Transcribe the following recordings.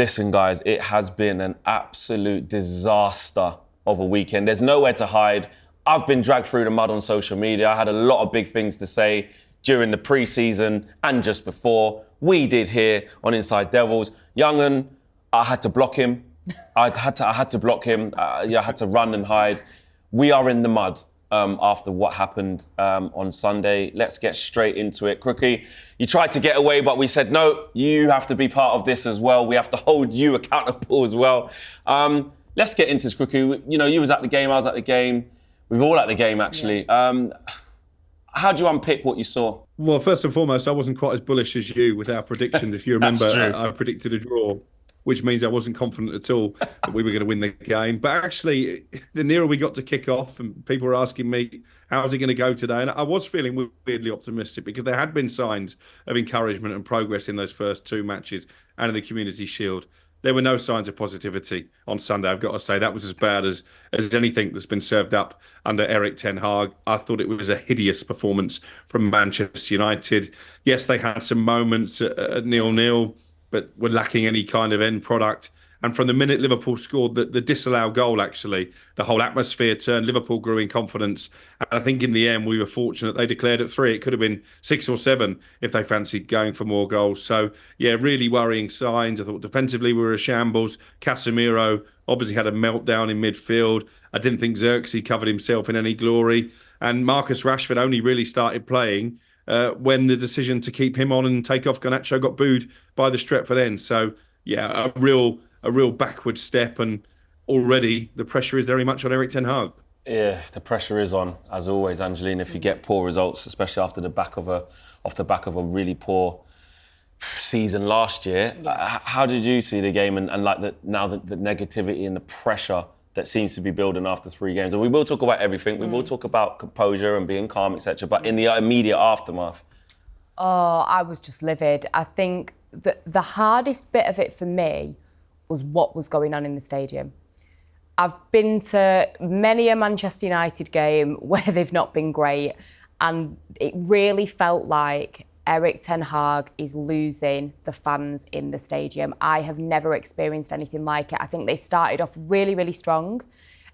Listen, guys, it has been an absolute disaster of a weekend. There's nowhere to hide. I've been dragged through the mud on social media. I had a lot of big things to say during the pre-season and just before. We did here on Inside Devils. Young'un, I had to block him. I had to block him. I had to run and hide. We are in the mud after what happened on Sunday. Let's get straight into it. Crookie, you tried to get away, but we said, no, you have to be part of this as well. We have to hold you accountable as well. Let's get into this, Crookie. You know, you was at the game, I was at the game. We were all at the game, actually. Yeah. How do you unpick what you saw? Well, first and foremost, I wasn't quite as bullish as you with our predictions. If you remember, I predicted a draw, which means I wasn't confident at all that we were going to win the game. But actually, the nearer we got to kick off and people were asking me, how's it going to go today? And I was feeling weirdly optimistic because there had been signs of encouragement and progress in those first two matches and in the Community Shield. There were no signs of positivity on Sunday. I've got to say that was as bad as anything that's been served up under Erik ten Hag. I thought it was a hideous performance from Manchester United. Yes, they had some moments at 0-0, but were lacking any kind of end product. And from the minute Liverpool scored the disallowed goal, actually, the whole atmosphere turned. Liverpool grew in confidence. And I think in the end, we were fortunate. They declared at 3. It could have been 6 or 7 if they fancied going for more goals. So, yeah, really worrying signs. I thought defensively we were a shambles. Casemiro obviously had a meltdown in midfield. I didn't think Xerxes covered himself in any glory. And Marcus Rashford only really started playing when the decision to keep him on and take off Garnacho got booed by the Stretford end. So, yeah, a real backward step, and already the pressure is very much on Erik ten Hag. Yeah, the pressure is on, as always, Angelina. If you get poor results, especially off the back of a really poor season last year, how did you see the game and like the negativity and the pressure that seems to be building after 3 games? And we will talk about everything. We will talk about composure and being calm, etc. But in the immediate aftermath, I was just livid. I think that the hardest bit of it for me was what was going on in the stadium. I've been to many a Manchester United game where they've not been great, and it really felt like Erik ten Hag is losing the fans in the stadium. I have never experienced anything like it. I think they started off really, really strong,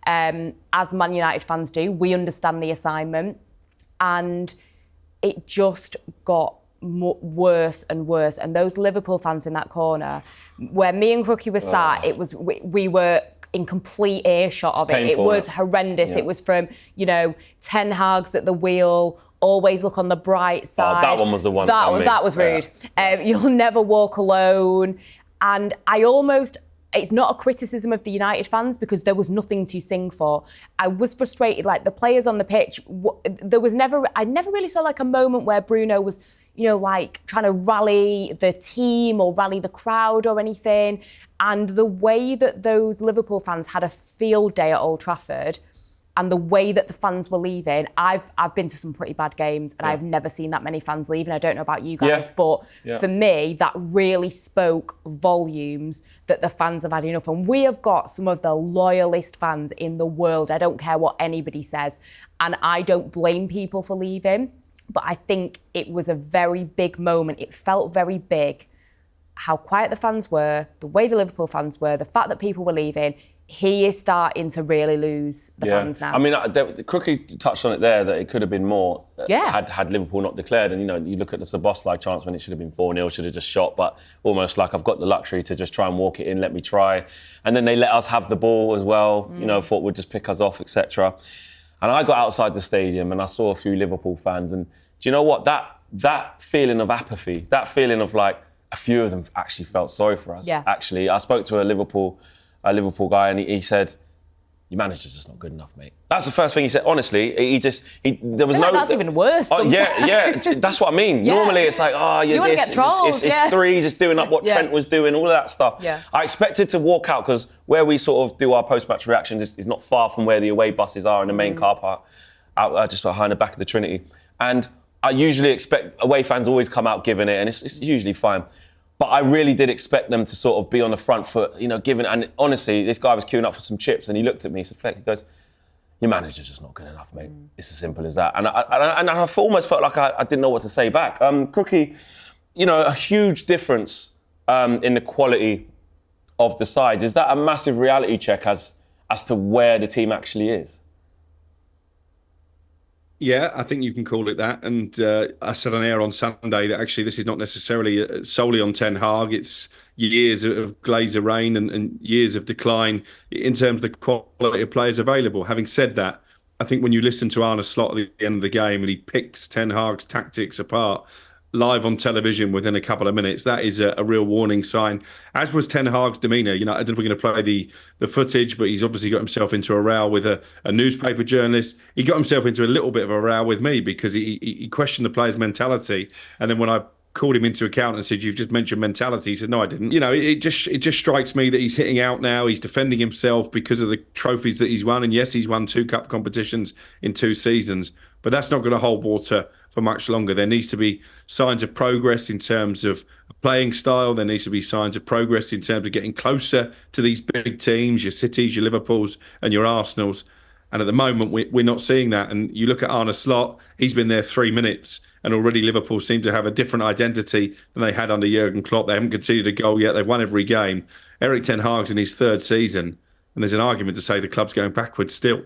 as Man United fans do. We understand the assignment, and it just got worse and worse. And those Liverpool fans in that corner, where me and Crookie were sat, it was we were in complete earshot of it. It was horrendous. Yeah. It was from, Ten Hag's at the wheel, always look on the bright side. That one was the one. That was rude. Yeah. You'll never walk alone. And it's not a criticism of the United fans because there was nothing to sing for. I was frustrated, like the players on the pitch, I never really saw like a moment where Bruno was, like trying to rally the team or rally the crowd or anything. And the way that those Liverpool fans had a field day at Old Trafford and the way that the fans were leaving, I've been to some pretty bad games and I've never seen that many fans leave. And I don't know about you guys, but for me, that really spoke volumes that the fans have had enough. And we have got some of the loyalist fans in the world. I don't care what anybody says. And I don't blame people for leaving. But I think it was a very big moment. It felt very big. How quiet the fans were, the way the Liverpool fans were, the fact that people were leaving. He is starting to really lose the fans now. I mean, Crookie touched on it there, that it could have been more had Liverpool not declared. And, you look at the Szoboszlai chance when it should have been 4-0, should have just shot, but almost like I've got the luxury to just try and walk it in, let me try. And then they let us have the ball as well, thought would just pick us off, etc. And I got outside the stadium and I saw a few Liverpool fans. And do you know what? That feeling of apathy, that feeling of like a few of them actually felt sorry for us. Yeah. Actually, I spoke to a Liverpool guy and he said, your manager's just not good enough, mate. That's the first thing he said. Honestly, there was no... That's even worse. That's what I mean. Yeah. Normally it's like, you want to get trolled. It's threes, it's doing up what Trent was doing, all of that stuff. Yeah. I expected to walk out because where we sort of do our post-match reactions is not far from where the away buses are in the main car park, out just behind the back of the Trinity. And I usually expect away fans always come out giving it, and it's usually fine. But I really did expect them to sort of be on the front foot, giving. And honestly, this guy was queuing up for some chips, and he looked at me, he goes, "Your manager's just not good enough, mate. It's as simple as that." And I almost felt like I didn't know what to say back. Crookie, a huge difference in the quality of the sides. Is that a massive reality check as to where the team actually is? Yeah, I think you can call it that. And I said on air on Sunday that actually this is not necessarily solely on Ten Hag. It's years of Glazer reign and years of decline in terms of the quality of players available. Having said that, I think when you listen to Arne Slot at the end of the game and he picks Ten Hag's tactics apart live on television within a couple of minutes, that is a real warning sign. As was Ten Hag's demeanour. I don't know if we're going to play the footage, but he's obviously got himself into a row with a newspaper journalist. He got himself into a little bit of a row with me because he questioned the player's mentality. And then when I called him into account and said, "You've just mentioned mentality," he said, "No, I didn't." It just strikes me that he's hitting out now. He's defending himself because of the trophies that he's won. And yes, he's won 2 cup competitions in 2 seasons, but that's not going to hold water for much longer. There needs to be signs of progress in terms of playing style. There needs to be signs of progress in terms of getting closer to these big teams, your Cities, your Liverpools and your Arsenals. And at the moment, we're not seeing that. And you look at Arne Slot, he's been there 3 minutes, and already Liverpool seem to have a different identity than they had under Jurgen Klopp. They haven't conceded a goal yet. They've won every game. Erik ten Hag's in his 3rd season, and there's an argument to say the club's going backwards still.